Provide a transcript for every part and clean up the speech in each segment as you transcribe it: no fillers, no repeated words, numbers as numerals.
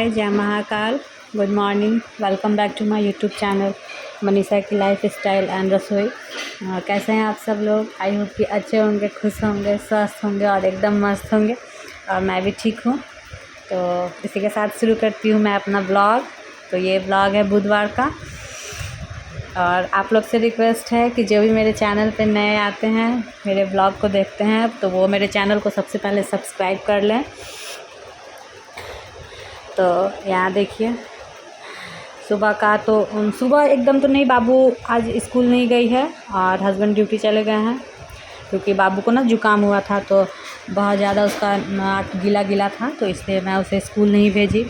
हाय, जय Mahakal, good morning, welcome back to my YouTube channel Manisha की life style and रसोई। कैसे हैं आप सब लोग? आई होप कि अच्छे होंगे, खुश होंगे, स्वस्थ होंगे और एकदम मस्त होंगे। और मैं भी ठीक हूँ। तो इसी के साथ शुरू करती हूँ मैं अपना ब्लॉग। तो ये ब्लॉग है बुधवार का। और आप लोग से रिक्वेस्ट है कि जो भी मेरे चैनल पे नए आते हैं, मेरे ब्लॉग को देखते हैं, तो वो मेरे चैनल को सबसे पहले सब्सक्राइब कर लें। तो यहाँ देखिए, सुबह का तो सुबह एकदम तो नहीं, बाबू आज स्कूल नहीं गई है और हस्बैंड ड्यूटी चले गए हैं, क्योंकि बाबू को ना जुकाम हुआ था, तो बहुत ज़्यादा उसका नाक गीला गीला था, तो इसलिए मैं उसे स्कूल नहीं भेजी।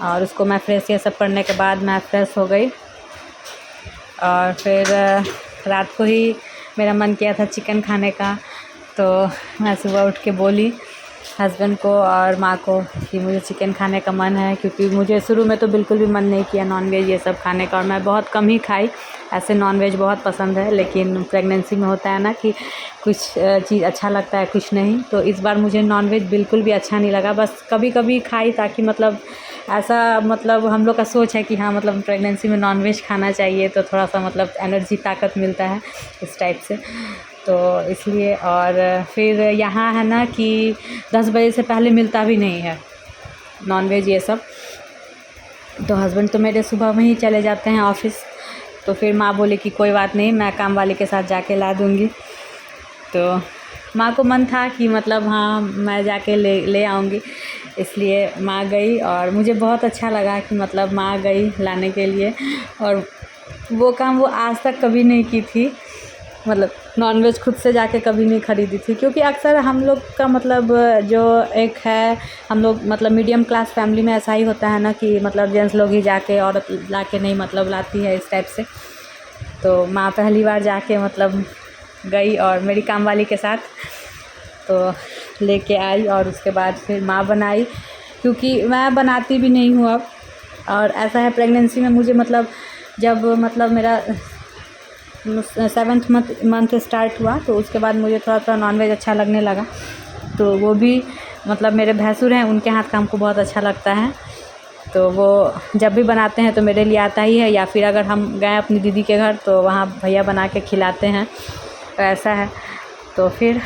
और उसको मैं फ्रेश ये सब करने के बाद मैं फ्रेश हो गई। और फिर रात को ही मेरा मन किया था चिकन खाने का, तो मैं सुबह उठ के बोली हस्बैंड को और माँ को कि मुझे चिकन खाने का मन है, क्योंकि मुझे शुरू में तो बिल्कुल भी मन नहीं किया नॉनवेज ये सब खाने का, और मैं बहुत कम ही खाई। ऐसे नॉनवेज बहुत पसंद है, लेकिन प्रेगनेंसी में होता है ना कि कुछ चीज़ अच्छा लगता है, कुछ नहीं। तो इस बार मुझे नॉनवेज बिल्कुल भी अच्छा नहीं लगा, बस कभी कभी खाई, ताकि मतलब ऐसा मतलब हम लोग का सोच है कि हाँ मतलब प्रेगनेंसी में नॉनवेज खाना चाहिए, तो थोड़ा सा मतलब एनर्जी, ताकत मिलता है इस टाइप से, तो इसलिए। और फिर यहाँ है ना कि 10 बजे से पहले मिलता भी नहीं है नॉनवेज ये सब। तो हस्बैंड तो मेरे सुबह में ही चले जाते हैं ऑफिस, तो फिर माँ बोली कि कोई बात नहीं, मैं काम वाले के साथ जाके ला दूँगी। तो माँ को मन था कि मतलब हाँ मैं जाके ले आऊँगी, इसलिए माँ गई। और मुझे बहुत अच्छा लगा कि मतलब माँ गई लाने के लिए, और वो काम वो आज तक कभी नहीं की थी, मतलब नॉनवेज खुद से जाके कभी नहीं ख़रीदी थी। क्योंकि अक्सर हम लोग का मतलब जो एक है, हम लोग मतलब मीडियम क्लास फैमिली में ऐसा ही होता है ना कि मतलब जेंट्स लोग ही जाके, औरत लाके नहीं मतलब लाती है, इस टाइप से। तो माँ पहली बार जाके मतलब गई और मेरी कामवाली के साथ तो लेके आई, और उसके बाद फिर माँ बनाई, क्योंकि मैं बनाती भी नहीं हूँ अब। और ऐसा है प्रेगनेंसी में मुझे मतलब जब मतलब मेरा 7th मंथ स्टार्ट हुआ, तो उसके बाद मुझे थोड़ा थोड़ा नॉनवेज अच्छा लगने लगा। तो वो भी मतलब मेरे भैंसुर हैं, उनके हाथ का हमको बहुत अच्छा लगता है, तो वो जब भी बनाते हैं तो मेरे लिए आता ही है, या फिर अगर हम गए अपनी दीदी के घर तो वहाँ भैया बना के खिलाते हैं, तो ऐसा है। तो फिर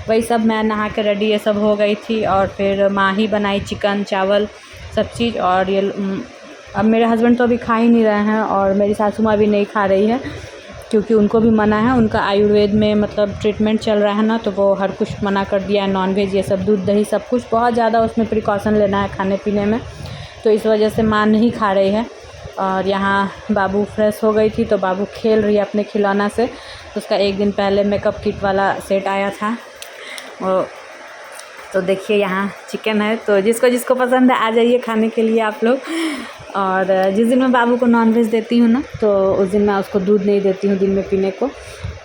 वही सब मैं नहा के रेडी ये सब हो गई थी, और फिर माँ ही बनाई चिकन चावल सब चीज़। और ये अब मेरे हस्बैंड तो अभी खा ही नहीं रहे हैं, और मेरी सासू माँ भी नहीं खा रही है, क्योंकि उनको भी मना है, उनका आयुर्वेद में मतलब ट्रीटमेंट चल रहा है ना, तो वो हर कुछ मना कर दिया है, नॉनवेज ये सब, दूध दही सब कुछ बहुत ज़्यादा उसमें प्रिकॉशन लेना है खाने पीने में, तो इस वजह से माँ नहीं खा रही है। और यहाँ बाबू फ्रेश हो गई थी, तो बाबू खेल रही है अपने खिलौना से। उसका एक दिन पहले मेकअप किट वाला सेट आया था वो। तो देखिए यहाँ चिकन है, तो जिसको जिसको पसंद है आ जाइए खाने के लिए आप लोग। और जिस दिन मैं बाबू को नॉनवेज देती हूँ ना, तो उस दिन मैं उसको दूध नहीं देती हूँ दिन में पीने को,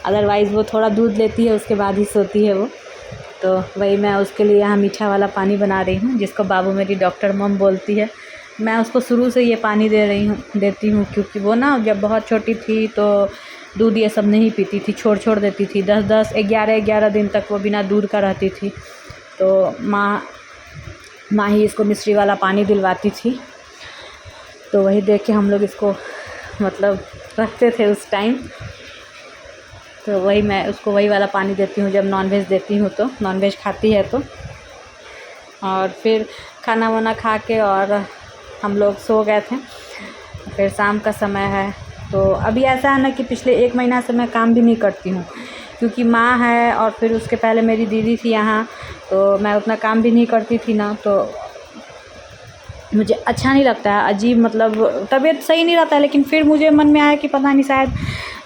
अदरवाइज़ वो थोड़ा दूध लेती है, उसके बाद ही सोती है वो। तो वही मैं उसके लिए यहाँ मीठा वाला पानी बना रही हूँ, जिसको बाबू मेरी डॉक्टर मम बोलती है। मैं उसको शुरू से ये पानी देती हूँ, क्योंकि वो ना जब बहुत छोटी थी तो दूध ये सब नहीं पीती थी, छोड़ देती थी, 10-10 11-11 दिन तक वो बिना दूध का रहती थी। तो माँ ही इसको मिश्री वाला पानी दिलवाती थी, तो वही देख के हम लोग इसको मतलब रखते थे उस टाइम। तो वही मैं उसको वही वाला पानी देती हूँ जब नॉनवेज देती हूँ, तो नॉनवेज खाती है तो। और फिर खाना वाना खा के और हम लोग सो गए थे। फिर शाम का समय है, तो अभी ऐसा है ना कि पिछले 1 महीना से मैं काम भी नहीं करती हूँ, क्योंकि माँ है, और फिर उसके पहले मेरी दीदी थी यहाँ, तो मैं उतना काम भी नहीं करती थी ना, तो मुझे अच्छा नहीं लगता है, अजीब मतलब तबीयत सही नहीं रहता है। लेकिन फिर मुझे मन में आया कि पता नहीं, शायद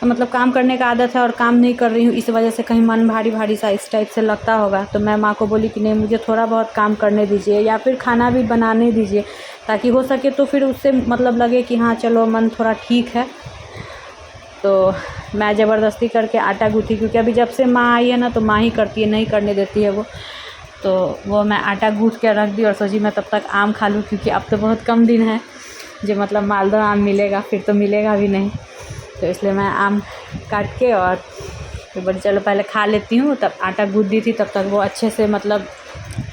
मतलब काम करने का आदत है और काम नहीं कर रही हूँ, इस वजह से कहीं मन भारी भारी सा इस टाइप से लगता होगा। तो मैं माँ को बोली कि नहीं, मुझे थोड़ा बहुत काम करने दीजिए, या फिर खाना भी बनाने दीजिए, ताकि हो सके तो फिर उससे मतलब लगे कि हाँ चलो मन थोड़ा ठीक है। तो मैं ज़बरदस्ती करके आटा गूँथी, क्योंकि अभी जब से माँ आई है ना, तो माँ ही करती है, नहीं करने देती है वो। तो वो मैं आटा गूँथ के रख दी, और सोची मैं तब तक आम खा लूँ, क्योंकि अब तो बहुत कम दिन है जो मतलब मालदा आम मिलेगा, फिर तो मिलेगा भी नहीं। तो इसलिए मैं आम काट के और फिर बोली चलो पहले खा लेती हूँ, तब आटा गूँथ दी थी, तब तक वो अच्छे से मतलब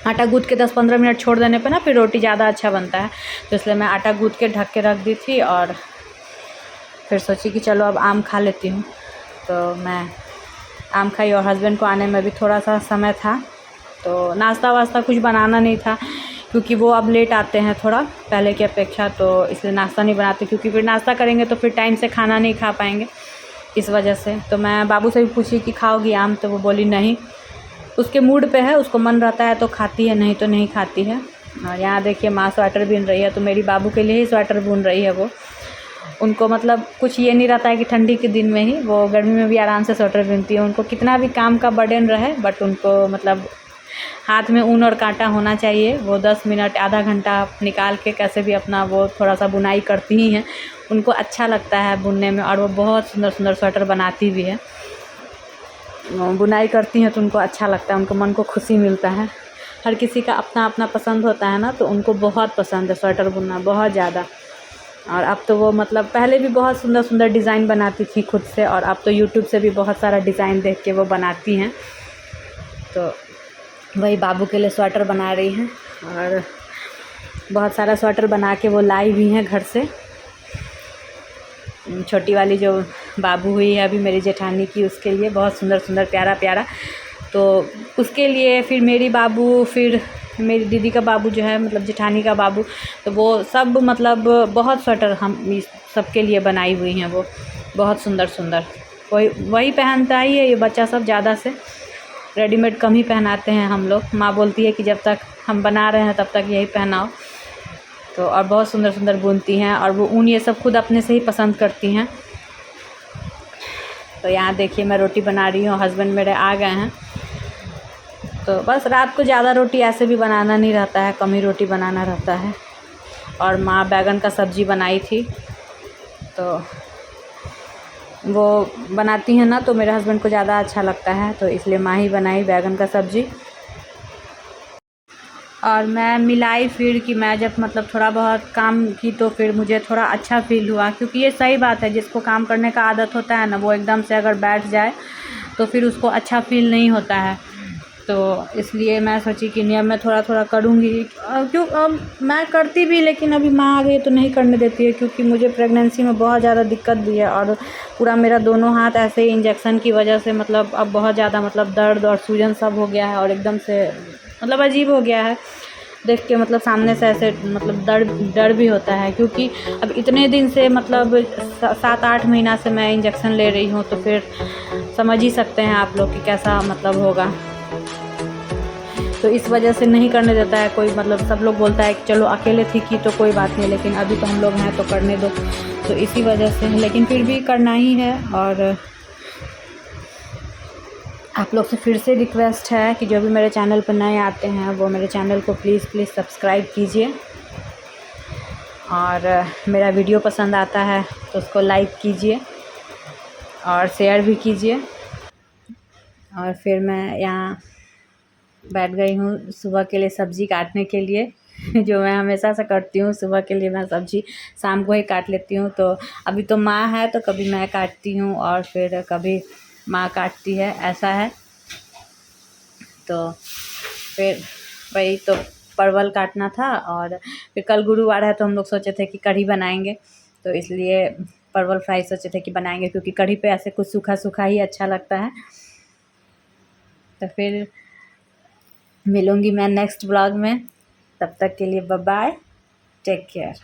आटा गूँथ के 10-15 मिनट छोड़ देने पे ना फिर रोटी ज़्यादा अच्छा बनता है। तो इसलिए मैं आटा गूँथ के ढक के रख दी थी और फिर सोची कि चलो अब आम खा लेती हूँ। तो मैं आम खाई और हस्बैंड को आने में भी थोड़ा सा समय था, तो नाश्ता वास्ता कुछ बनाना नहीं था क्योंकि वो अब लेट आते हैं थोड़ा पहले की अपेक्षा, तो इसलिए नाश्ता नहीं बनाते क्योंकि फिर नाश्ता करेंगे तो फिर टाइम से खाना नहीं खा पाएंगे, इस वजह से। तो मैं बाबू से भी पूछी कि खाओगी आम, तो वो बोली नहीं, उसके मूड पे है, उसको मन रहता है तो खाती है, नहीं तो नहीं खाती है। और यहाँ देखिए माँ स्वेटर बुन रही है, तो मेरी बाबू के लिए ही स्वेटर बुन रही है वो। उनको मतलब कुछ ये नहीं रहता है कि ठंडी के दिन में ही, वो गर्मी में भी आराम से स्वेटर बुनती है। उनको कितना भी काम का बर्डन रहे बट उनको मतलब हाथ में ऊन और कांटा होना चाहिए। वो 10 मिनट आधा घंटा निकाल के कैसे भी अपना वो थोड़ा सा बुनाई करती ही हैं। उनको अच्छा लगता है बुनने में और वो बहुत सुंदर सुंदर स्वेटर बनाती भी है। बुनाई करती हैं तो उनको अच्छा लगता है, उनको मन को खुशी मिलता है। हर किसी का अपना अपना पसंद होता है ना, तो उनको बहुत पसंद है स्वेटर बुनना, बहुत ज़्यादा। और अब तो वो मतलब पहले भी बहुत सुंदर सुंदर डिज़ाइन बनाती थी खुद से, और अब तो यूट्यूब से भी बहुत सारा डिज़ाइन देख के वो बनाती हैं। तो वही बाबू के लिए स्वेटर बना रही हैं और बहुत सारा स्वेटर बना के वो लाई भी हैं घर से। छोटी वाली जो बाबू हुई है अभी मेरी जेठानी की, उसके लिए बहुत सुंदर सुंदर प्यारा प्यारा, तो उसके लिए फिर मेरी बाबू, फिर मेरी दीदी का बाबू जो है मतलब जेठानी का बाबू, तो वो सब मतलब बहुत स्वेटर हम सबके लिए बनाई हुई हैं वो, बहुत सुंदर सुंदर। वही पहनता ही है ये बच्चा सब, ज़्यादा से रेडीमेड कम ही पहनाते हैं हम लोग। माँ बोलती है कि जब तक हम बना रहे हैं तब तक यही पहनाओ। तो और बहुत सुंदर सुंदर बुनती हैं और वो ऊन ये सब खुद अपने से ही पसंद करती हैं। तो यहाँ देखिए मैं रोटी बना रही हूँ, हस्बैंड मेरे आ गए हैं। तो बस रात को ज़्यादा रोटी ऐसे भी बनाना नहीं रहता है, कम ही रोटी बनाना रहता है। और माँ बैगन का सब्ज़ी बनाई थी, तो वो बनाती हैं ना तो मेरे हस्बैंड को ज़्यादा अच्छा लगता है, तो इसलिए माँ ही बनाई बैगन का सब्ज़ी। और मैं मिलाई फिर कि मैं जब मतलब थोड़ा बहुत काम की तो फिर मुझे थोड़ा अच्छा फ़ील हुआ, क्योंकि ये सही बात है, जिसको काम करने का आदत होता है ना, वो एकदम से अगर बैठ जाए तो फिर उसको अच्छा फ़ील नहीं होता है। तो इसलिए मैं सोची कि नहीं अब मैं थोड़ा थोड़ा करूँगी। क्यों अब मैं करती भी, लेकिन अभी माँ आ गई तो नहीं करने देती है, क्योंकि मुझे प्रेगनेंसी में बहुत ज़्यादा दिक्कत भी है और पूरा मेरा दोनों हाथ ऐसे ही इंजेक्शन की वजह से मतलब अब बहुत ज़्यादा मतलब दर्द और सूजन सब हो गया है और एकदम से मतलब अजीब हो गया है देख के, मतलब सामने से ऐसे मतलब डर भी होता है, क्योंकि अब इतने दिन से मतलब 7-8 महीना से मैं इंजेक्शन ले रही हूँ, तो फिर समझ ही सकते हैं आप लोग कि कैसा मतलब होगा। तो इस वजह से नहीं करने देता है कोई, मतलब सब लोग बोलता है कि चलो अकेले थी कि तो कोई बात नहीं, लेकिन अभी तो हम लोग हैं तो करने दो, तो इसी वजह से, लेकिन फिर भी करना ही है। और आप लोग से फिर से रिक्वेस्ट है कि जो भी मेरे चैनल पर नए आते हैं वो मेरे चैनल को प्लीज़ सब्सक्राइब कीजिए, और मेरा वीडियो पसंद आता है तो उसको लाइक कीजिए और शेयर भी कीजिए। और फिर मैं यहाँ बैठ गई हूँ सुबह के लिए सब्ज़ी काटने के लिए जो मैं हमेशा से करती हूँ, सुबह के लिए मैं सब्ज़ी शाम को ही काट लेती हूँ। तो अभी तो माँ है तो कभी मैं काटती हूँ और फिर कभी माँ काटती है, ऐसा है। तो फिर वही तो परवल काटना था, और फिर कल गुरुवार है तो हम लोग सोचे थे कि कढ़ी बनाएंगे, तो इसलिए परवल फ्राई सोचे थे कि बनाएंगे, क्योंकि कढ़ी पे ऐसे कुछ सूखा सूखा ही अच्छा लगता है। तो फिर मिलूँगी मैं नेक्स्ट ब्लॉग में, तब तक के लिए बाय बाय, टेक केयर।